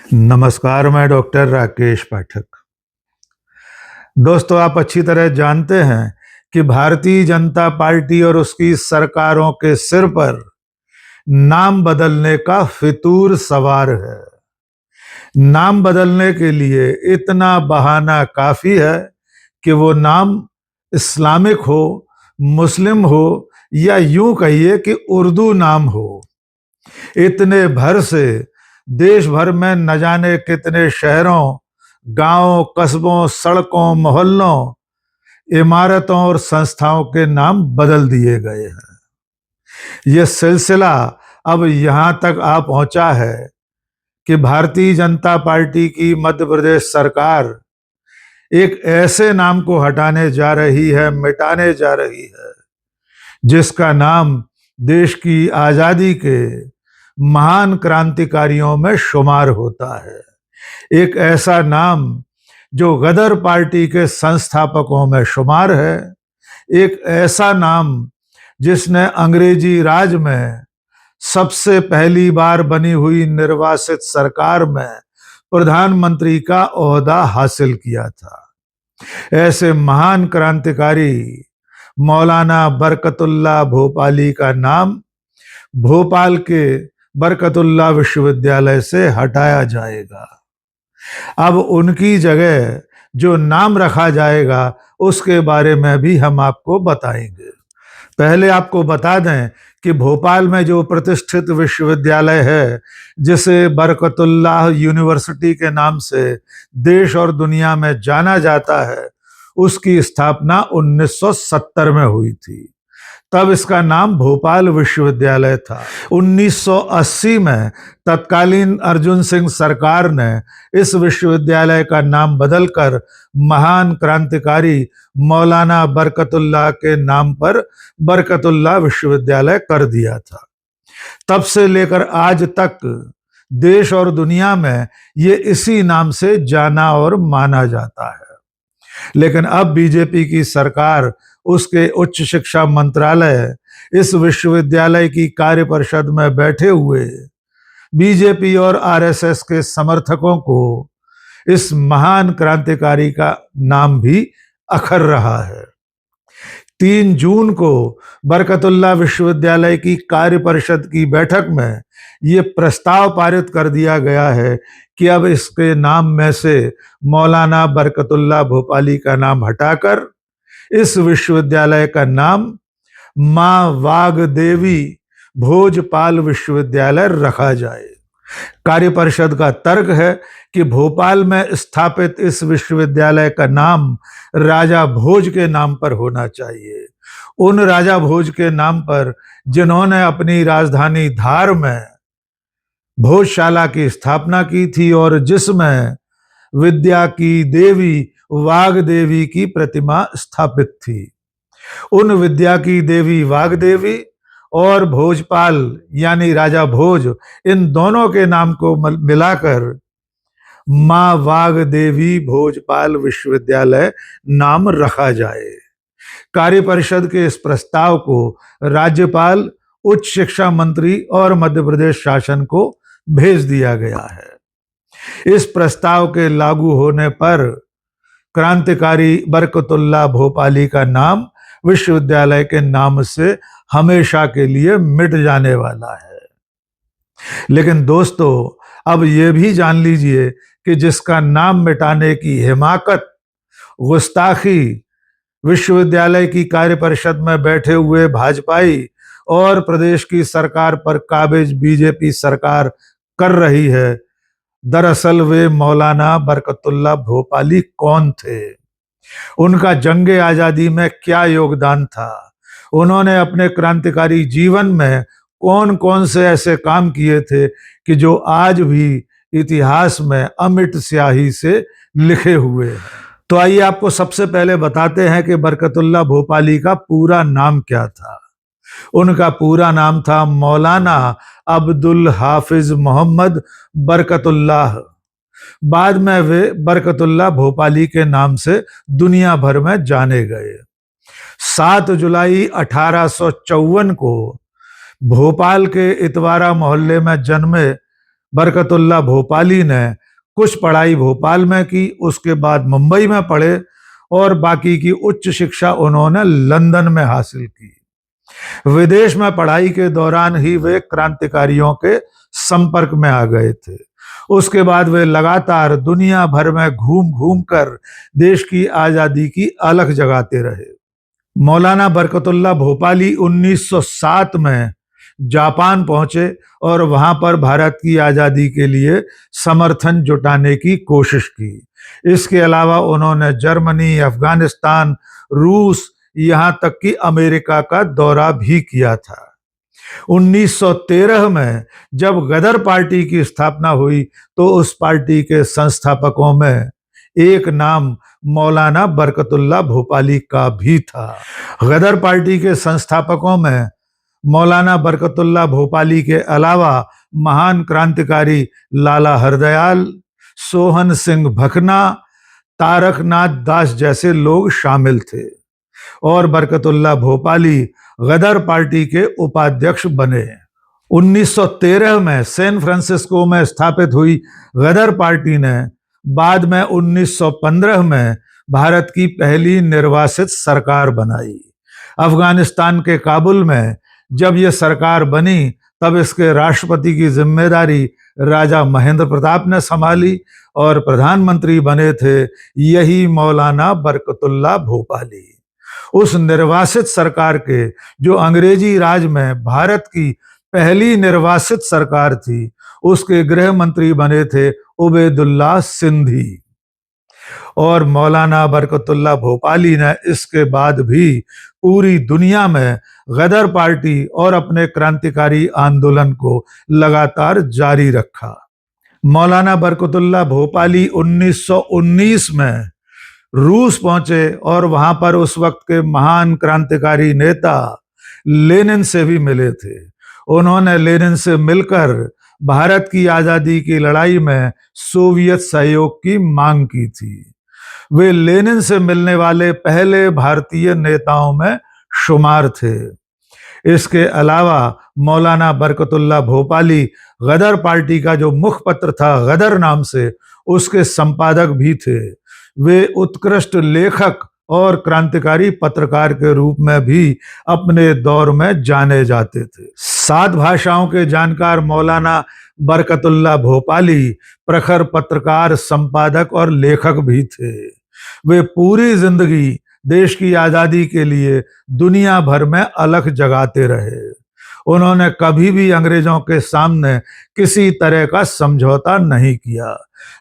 नमस्कार, मैं डॉक्टर राकेश पाठक। दोस्तों, आप अच्छी तरह जानते हैं कि भारतीय जनता पार्टी और उसकी सरकारों के सिर पर नाम बदलने का फितूर सवार है। नाम बदलने के लिए इतना बहाना काफी है कि वो नाम इस्लामिक हो, मुस्लिम हो या यूं कहिए कि उर्दू नाम हो। इतने भर से देश भर में न जाने कितने शहरों, गांवों, कस्बों, सड़कों, मोहल्लों, इमारतों और संस्थाओं के नाम बदल दिए गए हैं। यह सिलसिला अब यहां तक आ पहुंचा है कि भारतीय जनता पार्टी की मध्य प्रदेश सरकार एक ऐसे नाम को हटाने जा रही है, मिटाने जा रही है, जिसका नाम देश की आजादी के महान क्रांतिकारियों में शुमार होता है। एक ऐसा नाम जो गदर पार्टी के संस्थापकों में शुमार है। एक ऐसा नाम जिसने अंग्रेजी राज में सबसे पहली बार बनी हुई निर्वासित सरकार में प्रधानमंत्री का ओहदा हासिल किया था। ऐसे महान क्रांतिकारी मौलाना बरकतुल्लाह भोपाली का नाम भोपाल के बरकतुल्लाह विश्वविद्यालय से हटाया जाएगा। अब उनकी जगह जो नाम रखा जाएगा उसके बारे में भी हम आपको बताएंगे। पहले आपको बता दें कि भोपाल में जो प्रतिष्ठित विश्वविद्यालय है, जिसे बरकतुल्लाह यूनिवर्सिटी के नाम से देश और दुनिया में जाना जाता है, उसकी स्थापना 1970 में हुई थी। तब इसका नाम भोपाल विश्वविद्यालय था। 1980 में तत्कालीन अर्जुन सिंह सरकार ने इस विश्वविद्यालय का नाम बदलकर महान क्रांतिकारी मौलाना बरकतुल्लाह के नाम पर बरकतुल्लाह विश्वविद्यालय कर दिया था। तब से लेकर आज तक देश और दुनिया में ये इसी नाम से जाना और माना जाता है। लेकिन अब बीजेपी की सरकार, उसके उच्च शिक्षा मंत्रालय, इस विश्वविद्यालय की कार्य परिषद में बैठे हुए बीजेपी और आरएसएस के समर्थकों को इस महान क्रांतिकारी का नाम भी अखर रहा है। 3 जून को बरकतुल्लाह विश्वविद्यालय की कार्य परिषद की बैठक में ये प्रस्ताव पारित कर दिया गया है कि अब इसके नाम में से मौलाना बरकतुल्लाह भोपाली का नाम हटाकर इस विश्वविद्यालय का नाम मां वागदेवी भोजपाल विश्वविद्यालय रखा जाए। कार्य परिषद का तर्क है कि भोपाल में स्थापित इस विश्वविद्यालय का नाम राजा भोज के नाम पर होना चाहिए। उन राजा भोज के नाम पर जिन्होंने अपनी राजधानी धार में भोजशाला की स्थापना की थी और जिसमें विद्या की देवी वागदेवी की प्रतिमा स्थापित थी। उन विद्या की देवी वागदेवी और भोजपाल यानी राजा भोज, इन दोनों के नाम को मिलाकर मां वागदेवी भोजपाल विश्वविद्यालय नाम रखा जाए। कार्य परिषद के इस प्रस्ताव को राज्यपाल, उच्च शिक्षा मंत्री और मध्य प्रदेश शासन को भेज दिया गया है। इस प्रस्ताव के लागू होने पर क्रांतिकारी बरकतुल्लाह भोपाली का नाम विश्वविद्यालय के नाम से हमेशा के लिए मिट जाने वाला है। लेकिन दोस्तों, अब यह भी जान लीजिए कि जिसका नाम मिटाने की हिमाकत, गुस्ताखी विश्वविद्यालय की कार्य परिषद में बैठे हुए भाजपाई और प्रदेश की सरकार पर काबिज बीजेपी सरकार कर रही है, दरअसल वे मौलाना बरकतुल्लाह भोपाली कौन थे, उनका जंगे आजादी में क्या योगदान था, उन्होंने अपने क्रांतिकारी जीवन में कौन कौन से ऐसे काम किए थे कि जो आज भी इतिहास में अमिट स्याही से लिखे हुए हैं। तो आइए आपको सबसे पहले बताते हैं कि बरकतुल्लाह भोपाली का पूरा नाम क्या था। उनका पूरा नाम था मौलाना अब्दुल हाफिज मोहम्मद बरकतुल्लाह। बाद में वे बरकतुल्लाह भोपाली के नाम से दुनिया भर में जाने गए। 7 जुलाई 1854 को भोपाल के इतवारा मोहल्ले में जन्मे बरकतुल्लाह भोपाली ने कुछ पढ़ाई भोपाल में की, उसके बाद मुंबई में पढ़े और बाकी की उच्च शिक्षा उन्होंने लंदन में हासिल की। विदेश में पढ़ाई के दौरान ही वे क्रांतिकारियों के संपर्क में आ गए थे। उसके बाद वे लगातार दुनिया भर में घूम घूम कर देश की आजादी की अलख जगाते रहे। मौलाना बरकतुल्लाह भोपाली 1907 में जापान पहुंचे और वहां पर भारत की आजादी के लिए समर्थन जुटाने की कोशिश की। इसके अलावा उन्होंने जर्मनी, अफगानिस्तान, रूस, यहां तक कि अमेरिका का दौरा भी किया था। 1913 में जब गदर पार्टी की स्थापना हुई तो उस पार्टी के संस्थापकों में एक नाम मौलाना बरकतुल्लाह भोपाली का भी था। गदर पार्टी के संस्थापकों में मौलाना बरकतुल्लाह भोपाली के अलावा महान क्रांतिकारी लाला हरदयाल, सोहन सिंह भकना, तारकनाथ दास जैसे लोग शामिल थे और बरकतुल्लाह भोपाली गदर पार्टी के उपाध्यक्ष बने। 1913 में सैन फ्रांसिस्को में स्थापित हुई गदर पार्टी ने बाद में 1915 में भारत की पहली निर्वासित सरकार बनाई। अफगानिस्तान के काबुल में जब यह सरकार बनी तब इसके राष्ट्रपति की जिम्मेदारी राजा महेंद्र प्रताप ने संभाली और प्रधानमंत्री बने थे यही मौलाना बरकतुल्लाह भोपाली। उस निर्वासित सरकार के, जो अंग्रेजी राज में भारत की पहली निर्वासित सरकार थी, उसके गृह मंत्री बने थे उबैदुल्लाह सिंधी। और मौलाना बरकतुल्लाह भोपाली ने इसके बाद भी पूरी दुनिया में गदर पार्टी और अपने क्रांतिकारी आंदोलन को लगातार जारी रखा। मौलाना बरकतुल्लाह भोपाली 1919 में रूस पहुंचे और वहां पर उस वक्त के महान क्रांतिकारी नेता लेनिन से भी मिले थे। उन्होंने लेनिन से मिलकर भारत की आजादी की लड़ाई में सोवियत सहयोग की मांग की थी। वे लेनिन से मिलने वाले पहले भारतीय नेताओं में शुमार थे। इसके अलावा मौलाना बरकतुल्लाह भोपाली गदर पार्टी का जो मुखपत्र था गदर नाम से, उसके संपादक भी थे। वे उत्कृष्ट लेखक और क्रांतिकारी पत्रकार के रूप में भी अपने दौर में जाने जाते थे। 7 भाषाओं के जानकार मौलाना बरकतुल्लाह भोपाली प्रखर पत्रकार, संपादक और लेखक भी थे। वे पूरी जिंदगी देश की आजादी के लिए दुनिया भर में अलख जगाते रहे। उन्होंने कभी भी अंग्रेजों के सामने किसी तरह का समझौता नहीं किया।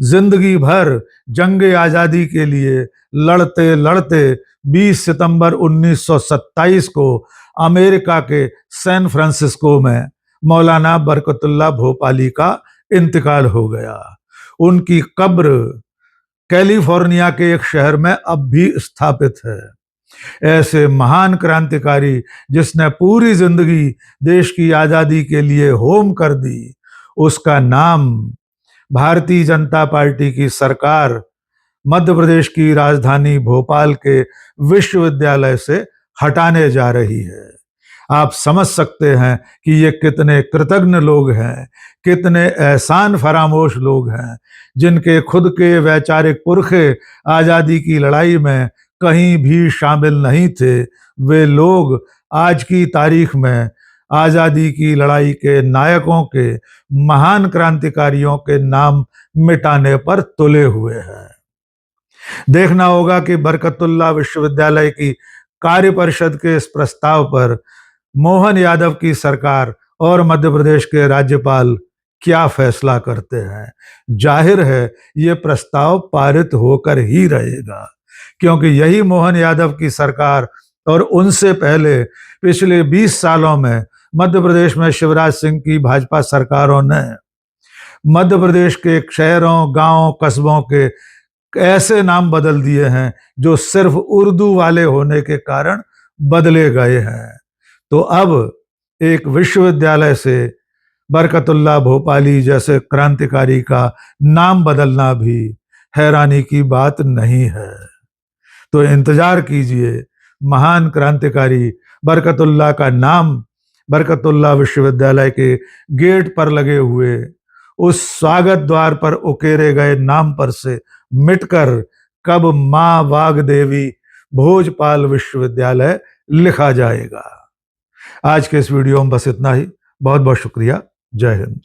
जिंदगी भर जंग आजादी के लिए लड़ते लड़ते 20 सितंबर 1927 को अमेरिका के सैन फ्रांसिस्को में मौलाना बरकतुल्लाह भोपाली का इंतकाल हो गया। उनकी कब्र कैलिफोर्निया के एक शहर में अब भी स्थापित है। ऐसे महान क्रांतिकारी जिसने पूरी जिंदगी देश की आजादी के लिए होम कर दी, उसका नाम भारतीय जनता पार्टी की सरकार मध्य प्रदेश की राजधानी भोपाल के विश्वविद्यालय से हटाने जा रही है। आप समझ सकते हैं कि ये कितने कृतज्ञ लोग हैं, कितने एहसान फरामोश लोग हैं, जिनके खुद के वैचारिक पुरखे आजादी की लड़ाई में कहीं भी शामिल नहीं थे। वे लोग आज की तारीख में आजादी की लड़ाई के नायकों के, महान क्रांतिकारियों के नाम मिटाने पर तुले हुए हैं। देखना होगा कि बरकतुल्लाह विश्वविद्यालय की कार्य परिषद के इस प्रस्ताव पर मोहन यादव की सरकार और मध्य प्रदेश के राज्यपाल क्या फैसला करते हैं। जाहिर है ये प्रस्ताव पारित होकर ही रहेगा, क्योंकि यही मोहन यादव की सरकार और उनसे पहले पिछले 20 सालों में मध्य प्रदेश में शिवराज सिंह की भाजपा सरकारों ने मध्य प्रदेश के शहरों, गांवों, कस्बों के ऐसे नाम बदल दिए हैं जो सिर्फ उर्दू वाले होने के कारण बदले गए हैं। तो अब एक विश्वविद्यालय से बरकतुल्लाह भोपाली जैसे क्रांतिकारी का नाम बदलना भी हैरानी की बात नहीं है। तो इंतजार कीजिए, महान क्रांतिकारी बरकतुल्लाह का नाम बरकतुल्लाह विश्वविद्यालय के गेट पर लगे हुए उस स्वागत द्वार पर उकेरे गए नाम पर से मिटकर कब मां वाग्देवी भोजपाल विश्वविद्यालय लिखा जाएगा। आज के इस वीडियो में बस इतना ही। बहुत बहुत शुक्रिया। जय हिंद।